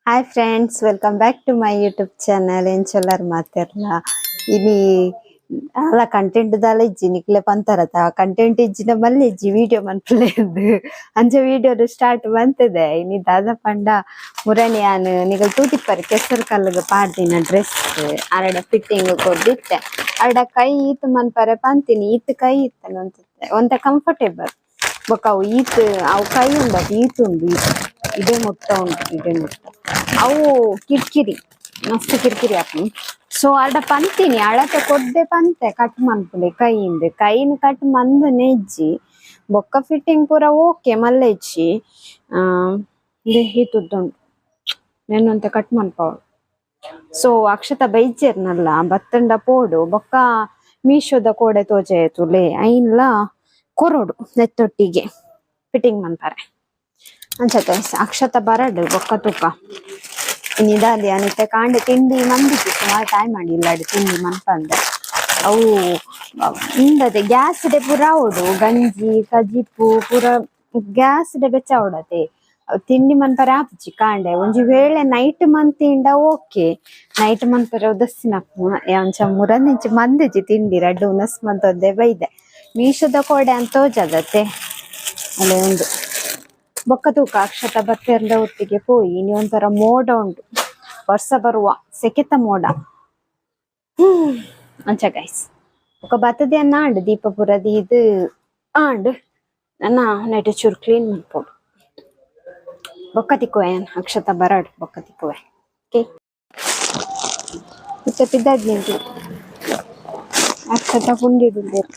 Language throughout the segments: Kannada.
Hi friends, welcome back to my YouTube channel. ಏನ್ ಚೊಲ್ಲರ್ ಮಾತಾರಲ್ಲ ಇನಿ ಅಲ್ಲ ಕಂಟೆಂಟ್ ದಾಲ ಇಜ್ಜಿ ನಿಕ್ಲೆ ಪಂತರತ ಕಂಟೆಂಟ್ ಇಜ್ಜಿನ ಮಲ್ಲಿ ಇಜ್ಜಿ ವಿಡಿಯೋ ಮನ್ಪುಲೆಂದು ಅಂಚ ವಿಡಿಯೋ ಸ್ಟಾರ್ಟ್ ಬಂತದೆ. ಇನಿ ದಾದ ಪಂಡ ಮುರಣಿ ಆನ್ ನಿಗಲ್ ತೂತಿಪ್ಪರಿ ಕೆಸರು ಕಲ್ಲಿಗೆ ಪಾಡ್ದಿನ ಡ್ರೆಸ್ ಅರಡ ಫಿಟ್ಟಿಂಗ್ ಕೊಡ್ದಿತ್ತೆ. ಅರಡ ಕೈ ಈತ್ ಮನ್ಪರೆ ಪಂತೀನಿ ಈತ್ ಕೈ ಇತ್ತನ ಒಂತ ಕಂಫರ್ಟೇಬಲ್ ಬೊಕ ಅವು ಈತ್ ಅವು ಕೈ ಉಂಡದು ಈತ್ ಉಂಡು ಇದೇ ಮುಟ್ಟ ಉಂಟು ಇದೇ ಮುಟ್ಟ ಅವು ಕಿರ್ಕಿರಿ ಮಸ್ತ್ ಕಿರ್ಕಿರಿ ಹಾಕಿ. ಸೊ ಅರ್ಡ ಪಂತೀನಿ ಅಳತೆ ಕೊಡ್ದೆ ಪಂತೆ ಕಟ್ ಮನ್ಪುಲೆ ಕೈನ್ ಕಟ್ ಮಂದ್ ನೆಜ್ಜಿ ಬೊಕ್ಕ ಫಿಟ್ಟಿಂಗ್ ಪೂರ ಓಕೆ ಮಲ್ಲ ಇಚ್ಚಿ ಹೀತುದ್ದುಂಡು ನೆನ್ನಂತೆ ಕಟ್ ಮನ್ಪವಳು. ಸೊ ಅಕ್ಷತ ಬೈಜೇರ್ನಲ್ಲ ಬತ್ತಂಡ ಪೋಡು ಬೊಕ್ಕ ಮೀಶೋದ ಕೋಡೆ ತೋಜೆತುಲೆ ಐನ್ಲ ಕೊರೋಡು ನೆತ್ತೊಟ್ಟಿಗೆ ಫಿಟ್ಟಿಂಗ್ ಮನ್ಪರೆ ಅಂಚತೆ ಅಕ್ಷತ ಬರಡು ಬೊಕ್ಕ ತುಕ ನಿದಾಲಿ ಅನಿತೆ ಕಾಂಡೆ ತಿಂಡಿ ಮಂದಿಗೆ ಸುಮಾರು ಟೈಮ್ ಮಾಡಿಲ್ಲ ತಿಂಡಿ ಮನ್ಪಂದೆ ಅವು ಇಂದದೆ ಗ್ಯಾಸ್ ಡೆ ಪೂರ ಓಡು ಗಂಜಿ ಕಜಿಪು ಪೂರ ಗ್ಯಾಸ್ ಡೆ ಬೆಚ್ಚ ಓಡತೆ ತಿಂಡಿ ಮನ್ಪರೆ ಆಪುಜಿ ಕಾಂಡೆ ಒಂಜಿ ವೇಳೆ ನೈಟ್ ಮಂತಿಂಡ ಓಕೆ ನೈಟ್ ಮನ್ಪರೆ ಉದಸ್ಸಿನ ಅಂಚ ಮುರಂದಿಂಚಿ ಮಂದಿಜಿ ತಿಂಡಿ ರಡ್ಡು ಉನಸ್ ಮಂತೊದ್ದೆ ಬೈದೆ ಮೀಶೋದ ಕೋಡೆ ಅಂತ ತೋಜದತೆ ಅಲ್ಲೇ ಉಂಡು ಬೊಕ್ಕ ತೂಕ ಅಕ್ಷತ ಬತ್ತೆರ್ದ ಒಟ್ಟಿಗೆ ಪೋಯಿ ಇನಿ ಒಂಥರ ಮೋಡ ಉಂಟು ವರ್ಷ ಬರುವ ಸೆಕೆತ ಮೋಡ ಅಂಚ ಗೈಸ್ ಬೊಕ್ಕ ಬತ್ತದೆ ಆಂಡ್ ದೀಪಪುರದಿ ಇದು ಆಂಡ್ ನನ್ನ ನೈಟ್ ಚೂರು ಕ್ಲೀನ್ ಮಾಡ್ಬೋದು ಬೊಕ್ಕ ತಿಕ್ಕುವೆ ಅಕ್ಷತ ಬರಡ್ ಬೊಕ್ಕ ತಿಕ್ಕುವೆ ಓಕೆ ಪಿದ್ದದ್ ನಿಂತು ಅಕ್ಷತ ಪುಂಡಿಡುಂದೇರು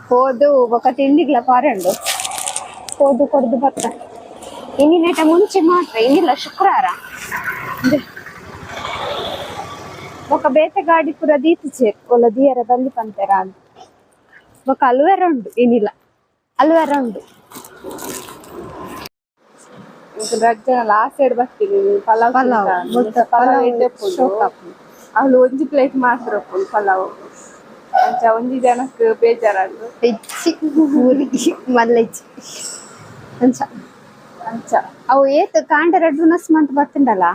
ಹೋದು ಬೊಕ್ಕ ತಿಂಡಿಗ್ಲ ಪಾರಂಡು ಹೋದು ಕೊಡ್ದು ಬರ್ತ ಇನಿ ನೆಟ ಮುಂಚೆ ಮಾತ್ರ ಇನ್ನಿಲ್ಲ ಶುಕ್ರವಾರ ಬೊಕ್ಕ ಬೇತೆ ಗಾಡಿ ಪೂರ ದೀತಿಚೇರ್ ಒಲ್ಲ ದಿಯರ ಬಲ್ಲಿ ಪಂತೆರ ಅಂತ ಬೊಕ್ಕ ಅಲ್ವೇರ ಉಂಡು ಏನಿಲ್ಲ ಅಲ್ವೇರ ಉಂಡು ಲಾಸ್ಟ್ ಸೈಡ್ ಬರ್ತೀನಿ ಪಲಾವ್ ಅವ್ಳು ಒಂಜಿ ಪ್ಲೇಟ್ ಮಾತ್ರ ಪಲಾವ್ ಅಂಚ ಒಂಜಿ ಜನಕ್ಕೆ ಬೇಜಾರಾದ್ರು ಮಲ್ಲೈಚಿ ಅಂಚ ಅಂಚ ಅವು ಏತ್ ಕಾಂಡೆ ರಡ್ಡು ನಸ್ ಮಂತ್ ಬರ್ತಂಡಲ್ಲ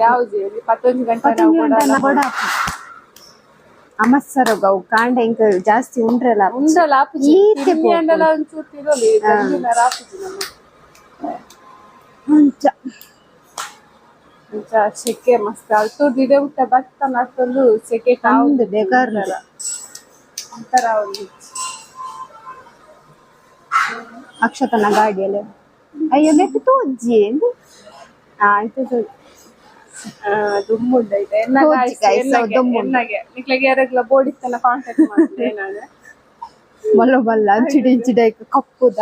ಯಾವ್ದು 11 ಗಂಟೆ ಅಮಸ್ಸರಗ ಅವು ಕಾಂಡೆ ಇಂಕ ಜಾಸ್ತಿ ಉಂಡ್ರಲ್ಲ ಉಂಡಲ್ಲ ಅಂಚ ಅಂಚ ಸೆಕೆ ಮಸ್ತ್ ಅಲ್ತು ದಿಡೆ ಊಟ ಬರ್ತನ ಅಷ್ಟೊಂದು ಸೆಕೆ ಕಾಂದು ಬೇಕಾರಲ್ಲ ಒಂಥರ ಒಂದು ಅಕ್ಷತನ ಗಾಡಿಯಲ್ಲಿ ಅಯ್ಯೋ ಬೇಕು ತೋಜ್ಜಿ ಆಯ್ತು ದುಮ್ಮುಂಡೈತೆ ಎನ್ನಗೆ ನಿಕ್ಲೆಗೆ ಯಾರೆಗ್ಲ ಬೋಡಿಸ್ತನ ಕಾಂಟ್ಯಾಕ್ಟ್ ಮಾಡ್ತೆ ನಾನು ಮಲ್ಲ ಮಲ್ಲ ಅಂಚಿಡಿ ಇಂಚಿಡೆ ಕಪ್ಪುದ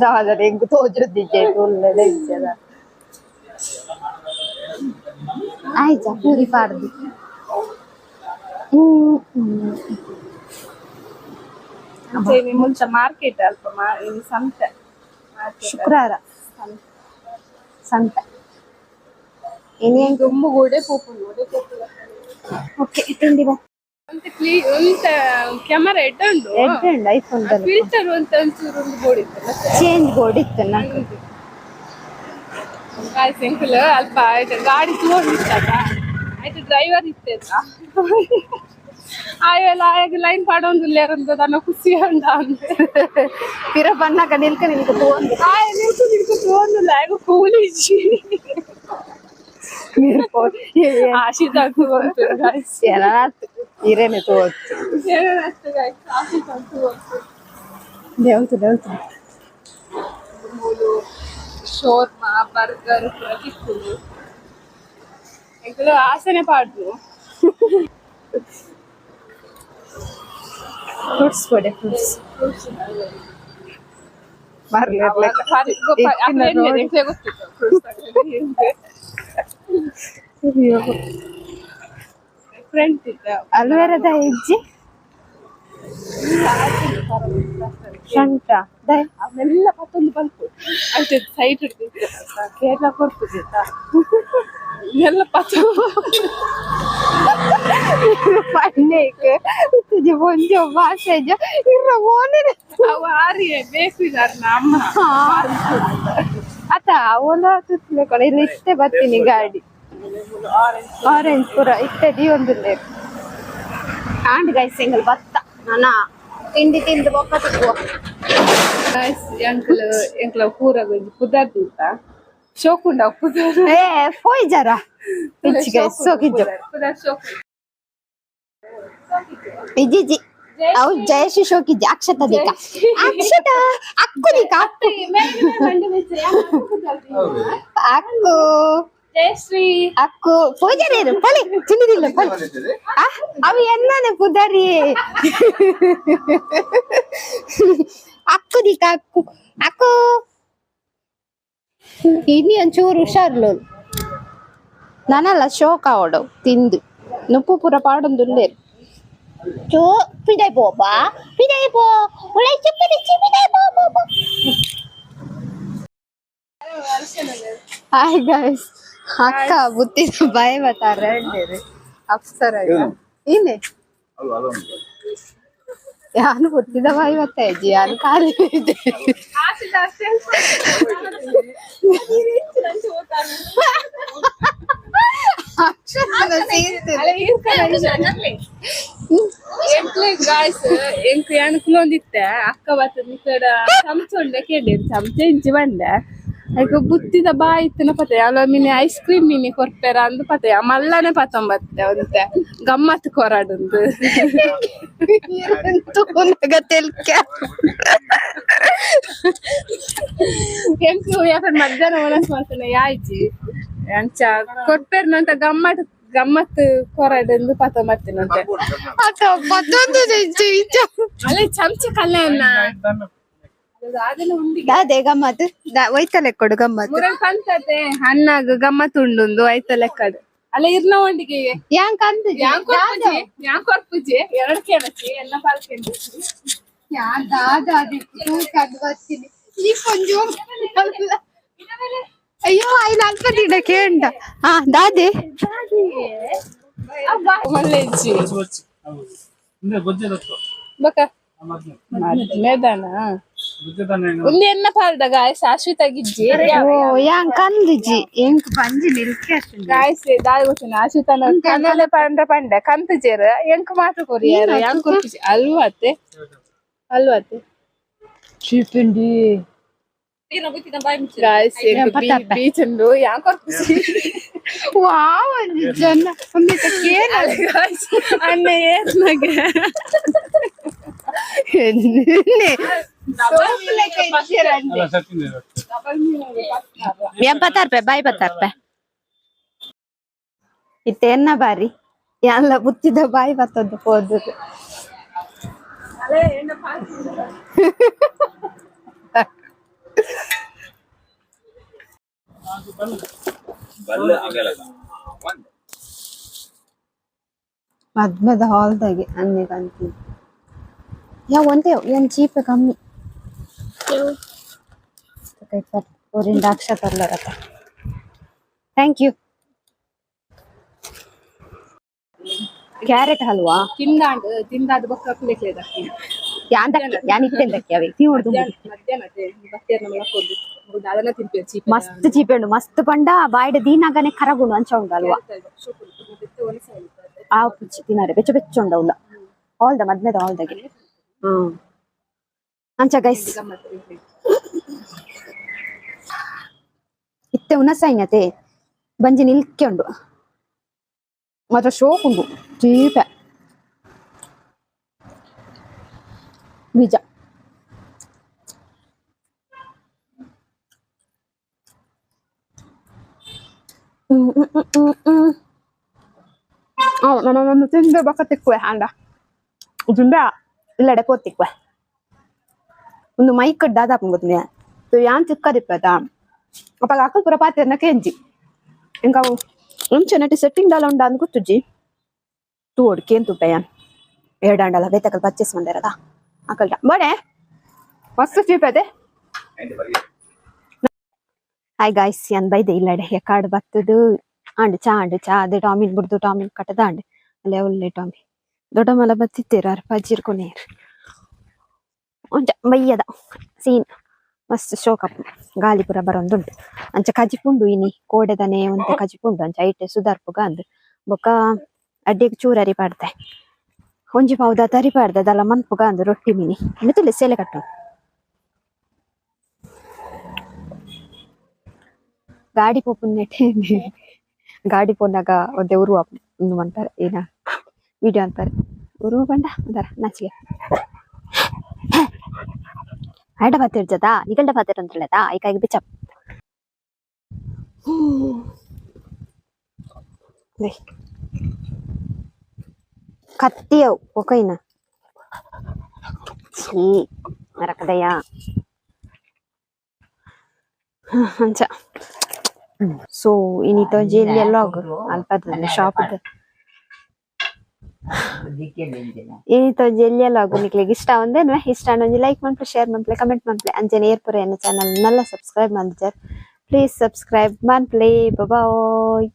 ದಾದರೆ ಹೆಂಗ್ ತೋಜುದಿಜ್ಜೆ ಉಲ್ಲೆದ ಇಜ್ಜದ ಆಯ್ತಾ ಪೂರಿ ಪಾಡ್ದು ಮುಂಚೆ ಮಾರ್ಕೆಟ್ ಅಲ್ಪ ಸಂತೆ ಶುಕ್ರವಾರ ಸಂತೆ ಇನಿ ದುಮ್ಮು ಗೋಡೆ ಪೂಪು ಓಕೆ ತಿಂಡಿ ಕ್ಯಾಮರಾ ಎಡ್ಡುಂಡು ಐಫೋನ್ ಫಿಲ್ಟರ್ ಅಂತ ಒಂಚೂರು ಬೋರ್ಡ್ ಇತ್ತಲ್ಲ ಚೇಂಜ್ ಬೋರ್ಡ್ ಇತ್ತು ನಂಗೆ ಸೆಂಕಲ್ ಅಲ್ಪ ಆಯ್ತು ಗಾಡಿ ತೋರಿಸ್ತಲ್ಲ ಆಯ್ತು ಡ್ರೈವರ್ ಇತ್ತೇತ ಆಯಲ್ಲ ಆಯಾಗ ಲೈನ್ ಪಾಡೊಂದುಲ್ಲೇರಂತ ನನ್ನ ಖುಷಿ ಅಂದ ಪಿರ ಬನ್ನಕ ನಿಲ್ಕ ನಿಲ್ಕ ತೋಂದು ಆಯ ನಿಲ್ಕು ತೋಂದಿಲ್ಲ ಆಗ ಕೂಲಿಜಿ ಆಶಿತ ಇರೇನೆ ತೋತ್ತು ದೇವತು ದೇವತು ಶೋರ್ಮಾ ಬರ್ಗರ್ ತಿಕ್ಕುದು ಆಸನೆ ಪಾಡ್ದು ಫ್ರೂಟ್ಸ್ ಕೊಡೆ ಫ್ರೂಟ್ಸ್ ಫ್ರೆಂಡ್ ಅಲ್ವೇರದ ಹೆಜ್ಜೆ ಶಂಟ ಅವೆಲ್ಲ ಮತ್ತೊಂದು ಬಲ್ಪು ಆಯ್ತು ಸೈಟ್ ಹಿಡ್ದು ಕೇರಳ ಕೊಡ್ತದೆ ಎಲ್ಲ ಪತ ಪಣ್ಣೇಕ್ ತುಜಿ ಒಂಜೋ ಭಾಷೆಜ ಇರ್ರ ಮೋನೆ ಅವ ಆರಿಯೇ ಬೇಕು ಇದಾರ ನಮ್ಮ ಅತ್ತ ಅವನ ತುತ್ಲೆ ಕಡೆ ಇಲ್ಲಿ ಇಷ್ಟೇ ಬರ್ತೀನಿ ಗಾಡಿ ಆರೆಂಜ್ ಪೂರ ಇಟ್ಟದಿ ಒಂದು ಆಂಡ್ ಗೈಸ್ ಎಂಗಲ್ ಬತ್ತ ನಾನ ತಿಂಡಿ ತಿಂದು ಬೊಕ್ಕ ತಿಕ್ಕುವ ಎಂಕಲ್ ಎಂಕಲ ಕೂರಾಗ ಪುದರ್ದು ಶೋಕುಂಡ ಪುದರ್ ಏ ಪೋಯ್ ಜರ ಪಿಚ್ಚಿ ಗೈಸ್ ಸೋಕಿಜ್ಜು ಪುದರ್ ಶೋಕು ಇಜ್ಜಿ ಅವು ಜಯಶ್ರೀ ಶೋಕಿಜ್ಜಿ ಅಕ್ಷತಾ ದಿಕ್ಕ ಅಕ್ಷತಾ ಅಕ್ಕು ದಿಕ್ಕ ಅಕ್ಕು ಜಯಶ್ರೀ ಅಕ್ಕು ಪೂಜಾರಿ ಇರು ಪಳಿ ಚಿನ್ನಿದಿಲ್ಲ ಪಳಿ ಅವು ಎನ್ನಾನೆ ಪುದರಿ ಅಕ್ಕು ದಿಕ್ಕ ಅಕ್ಕು ಅಕ್ಕು ಇನ್ನು ಒಂಚೂರು ಹುಷಾರ್ಲೋಳು ನಾನಲ್ಲ ಶೋಕ ಅವಡು ತಿಂದು ನುಪ್ಪು ಪೂರ ಪಾಡೊಂದುಲ್ಲೇರು ಚೋ ಪಿಡೈ ಬೋಬಾ ಪಿಡೈ ಬೋ ಉಳೈ ಚಿಪ್ಪಿಡಿಚ್ಚಿ ಪಿಡೈ ಬೋಬಾ ಹಾಯ್ ಗೈಸ್ ಅಕ್ಕ ಬುತ್ತಿದ ಬಾಯ್ ಬತ್ತಾರ ಅಪ್ಸರ ಇನ್ನೆ ಯಾನು ಬುತ್ತಿದ ಬಾಯಿ ಬತ್ತ ಅಜ್ಜಿ ಯಾನು ಖಾಲಿ ಇದೆ ಗಾಯ್ಸ್ ಎಂಕ್ ಎಣಕ್ಲೊಂದಿತ್ತೆ ಅಕ್ಕ ಬರ್ತದ ಕಡ ಚಮಚ ಉಂಡೆ ಕೇಳಿ ಚಮಚ ಇಂಚಿ ಬಂಡೆ ಅಯ್ಯೋ ಬುತ್ತಿದ ಬಾಯಿ ಇತ್ತಿನ ಪತೆ ಅಲ್ಲ ಮಿನಿ ಐಸ್ ಕ್ರೀಮ್ ಮಿನಿ ಕೊರ್ಪೆರ ಅಂದು ಪತೆ ಮಲ್ಲನೆ ಪತ್ತೊಂಬತ್ತೆ ಒಂತೆ ಗಮ್ಮತ್ ಕೊರಾಡುಂದು ಎಂಕು ಯಾಕಂದ್ರೆ ಮಧ್ಯಾಹ್ನ ಮನಸ್ ಮಾಡ್ತಾನೆ ಯಾಯ್ಜಿ ಅಂಚ ಕೊರ್ಪೆರ್ನಂತ ಗಮ್ಮತ್ ಕೊರಾಡುಂದು ಪತ್ತೊಂಬತ್ತಿನಂತೆ ಅಲ್ಲೇ ಚಮಚ ಕಲ್ಲೆಯನ್ನ ಅದೇ ಗಮ್ಮತ್ ಒಯ್ತಲೆ ಕೊಡು ಗಮ್ಮತ್ ಮುರಲ್ ಕಂತತೆ ಹಣ್ಣಾಗ ಗಮ್ಮತ್ ಉಂಡು ಐತ ಲೆಕ್ಕಡು ಅಲ್ಲ ಇರ್ನ ಒಂದಿಗೆ ಯಾಂಕ್ ಅಂದ್ ಯಾಂಕೊರ್ಪುಜಿ ಎರಡು ಕೇಳಚ್ಚಿ ಎಲ್ಲ ಪಾಲ್ಕೆಂಡು ಬರ್ತೀನಿ ಈ ಕೊಂಚ ಅಯ್ಯೋ ಐದು ಅಲ್ಪ ದಿನ ಕೇಂಡ ಹಾ ದಾದೆ ಮಲ್ಲೆಜ್ಜಿ ಬಕ ಮೇದಾನ ಒಂದು ಎನ್ನ ಪಾಲ್ದ ಗಾಯಸ್ ಆಶ್ವಿತ ಗಿಜ್ಜಿ ಓ ಯಾಂಕ್ ಅಂದಿಜಿ ಎಂಕ್ ಪಂಜಿ ನಿಲ್ಕೆ ಗಾಯಸ್ ದಾಯಿ ಗೊತ್ತಿನ ಆಶ್ವಿತನ ಕನ್ನಲೆ ಪಂಡ ಕಂತು ಜೇರ ಎಂಕ್ ಮಾತ್ರ ಕೊರಿಯಾರ ಯಾಂಕ್ ಕೊರ್ಪಿಸಿ ಅಲ್ವಾತೆ ಚೀಪಿಂಡಿ ಗಾಯಸ್ ಬೀಚ್ ಉಂಡು ಯಾಂಕ್ ಕೊರ್ಪಿಸಿ ವಾವ್ ಜನ ಒಂದೇ ಕೇಳ ಅಣ್ಣ ಏರ್ನಾಗೆ ₹80 ಬಾಯ್ ₹80 ಇತ್ತೇನ ಬಾರಿ ಎಲ್ಲ ಬುತ್ತಿದ ಬಾಯಿ ಬರ್ತದ್ದು ಹೋದ ಮದ್ಮದ ಹಾಲ್ದಾಗೆ ಅನ್ನಿಗಂತ ಯಾವ ಒಂದೇ ಏನ್ ಚೀಪ್ ಕಮ್ಮಿ ಊರಿಂದ ಅಕ್ಷತಲ್ಲರತ ಥ್ಯಾಂಕ್ ಯು ಕ್ಯಾರೆಟ್ ಹಲ್ವಾ ತಿಂದಾದ ಬೊಕ್ಕ ಪ್ಲೇಟ್ ಯಾನ್ ಇಟ್ಟೆಂದಕ್ಕೆ ಅವೆ ತಿನ್ನೋದು ಅದನ್ನ ತಿಂಪೇವೆ ಮಸ್ತ್ ಚೀಪೆ ಉಂಡು ಮಸ್ತ್ ಪಂಡ ಬಾಯ್ಡ ದೀನಾಗನೆ ಖರಾಬ್ ಅಂಚ ಉಂಡು ಅಲ್ವಾ ಆ ಪುಚ್ಚಿ ತಿನ್ನಾರೆ ಬೆಚ್ಚ ಬೆಚ್ಚ ಉಂಡವುಲ್ಲ ಹಾಲ್ದ ಮದ್ಮೆದ ಹಾಲ್ದಾಗೆ ಅಂಚ ಗೈಸ್ ಇತ್ತೆ ಉನಸೈನತೆ ಬಂಜಿ ನಿಲ್ಕೆ ಉಂಡು ಮಾತ್ರ ಶೋಕ್ ಉಂಡು ಚೀಪೆ ಬೀಜ ನಾನು ತಿಂದೆ ಬಕ್ಕ ತಿಕ್ಕುವೆ ಅಂಡ ತಿಂದೆ ಇಲ್ಲಡೆ ಪೋತಿಕ್ವೆ ಒಂದು ಮೈಕ್ ದಾದಾಪ ಗೊತ್ತಿನ ಯಾನ್ ತಿಕ್ಕದಿಪ್ಪದ ಅಪ್ಪಾಗ ಅಕ್ಕ ಪೂರ ಪಾತ್ರೆನ ಕೆಂಜಿ ಇಂಕ ಮುಂಚೆ ನಟಿ ಸೆಟ್ಟಿಂಗ್ ದಾಲ ಉಂಡ ಅಂದ್ ಗೊತ್ತುಜ್ಜಿ ತೋಡ್ ಕೇಂತು ಪಯ್ಯಾನ್ ಎರಡಂಡಲ ಬೇತಕಲ್ ಪರ್ಚೇಸ್ ಮಾಡ್ಯಾರದ ಅಕಲ್ಟ ಬಡೆ ಮಸ್ತ್ ಚೀಪ್ ಐತೆ ಹಾಯ್ ಗಾಯ್ಸ್ ಯಾನ್ ಬೈದೆ ಇಲ್ಲಡೆ ಯಾಕಾಡ್ ಬತ್ತದು ಆಂಡ್ ಚಾ ಅದೇ ಟಾಮಿನ್ ಬಿಡ್ದು ಟಾಮಿನ್ ಕಟ್ಟದ ಆಂಡ್ ಅಲ್ಲೇ ಒಳ್ಳೆ ಟಾಮಿ ದೊಡ್ಡ ಮಲ ಬತ್ತಿತ್ತೇರ ಪಜ್ಜಿರ್ಕೊನೇರು ಒಂಚ ಬಯ್ಯದ ಸೀನ್ ಮಸ್ತ್ ಶೋಕಪ್ ಗಾಳಿ ಪೂರ ಬರೊಂದುಂಟು ಅಂಚ ಕಜಿಪುಂಡು ಇನಿ ಕೋಡೆದನೆ ಒಂತೆ ಕಜಿಪುಂಡು ಅಂಚ ಐಟೆ ಸುಧಾರ್ಪುಗ ಅಂದ್ ಬೊಕ ಅಡ್ಡಿಗೆ ಚೂರು ಅರಿಪಾಡ್ದೆ ಒಂಜಿ ಪೌದ ತರಿಪಾಡ್ದೆ ಅದೆಲ್ಲ ಮನ್ಪುಗ ಅಂದ್ ರೊಟ್ಟಿ ಮಿನಿ ಮಿತಿಲಿ ಸೇಲೆ ಕಟ್ಟು ಗಾಡಿ ಪೋಪುನ್ನೆಟ್ಟೆ ಗಾಡಿ ಪೋನಾಗ ಒಂದೇ ಉರುವ ಅಂತಾರೆ ಏನ ವಿಡಿಯೋ ಅಂತಾರೆ ಉರುವ ಬಂಡ ಅದರ ನಾಚಿಗೆ ಹೈಡ ಪಾತಿರ್ಜದಾ ನಿಗಲ್ಡ ಪಾತಿರ್ ಅಂತ ಹೇಳದಾ ಐಕಾಯಿಗೆ ಬಿಚ್ಚ ಕತ್ತಿಯವು ಒಕೈನ ಛೀ ಮರಕದಯ ಅಂಚ ಸೊ ಇನ್ನಿತ ಜೇಲಿ ಲಾಗ್ ಅಲ್ಪ ಶಾಪ್ ಇನ್ನಿತ ಜೆಲ್ಲಿ ಲಾಗ್ ನಿಕ್ಲಿಗೆ ಇಷ್ಟ ಒಂದೇನು ಇಷ್ಟ ಒಂಜಿ ಲೈಕ್ ಮಾಡ್ಲೆ ಶೇರ್ ಮಾಡ್ಲೆ ಕಮೆಂಟ್ ಮಾಡ್ಲೆ ಅಂಚನೆ ಏರ್ಪುರ ಚಾನಲ್ ನಲ್ಲ ಸಬ್ಸ್ಕ್ರೈಬ್ ಮಾಡಿದ್ದಾರೆ ಪ್ಲೀಸ್ ಸಬ್ಸ್ಕ್ರೈಬ್ ಮಾಡ್ಲೆ ಬಾಯ್.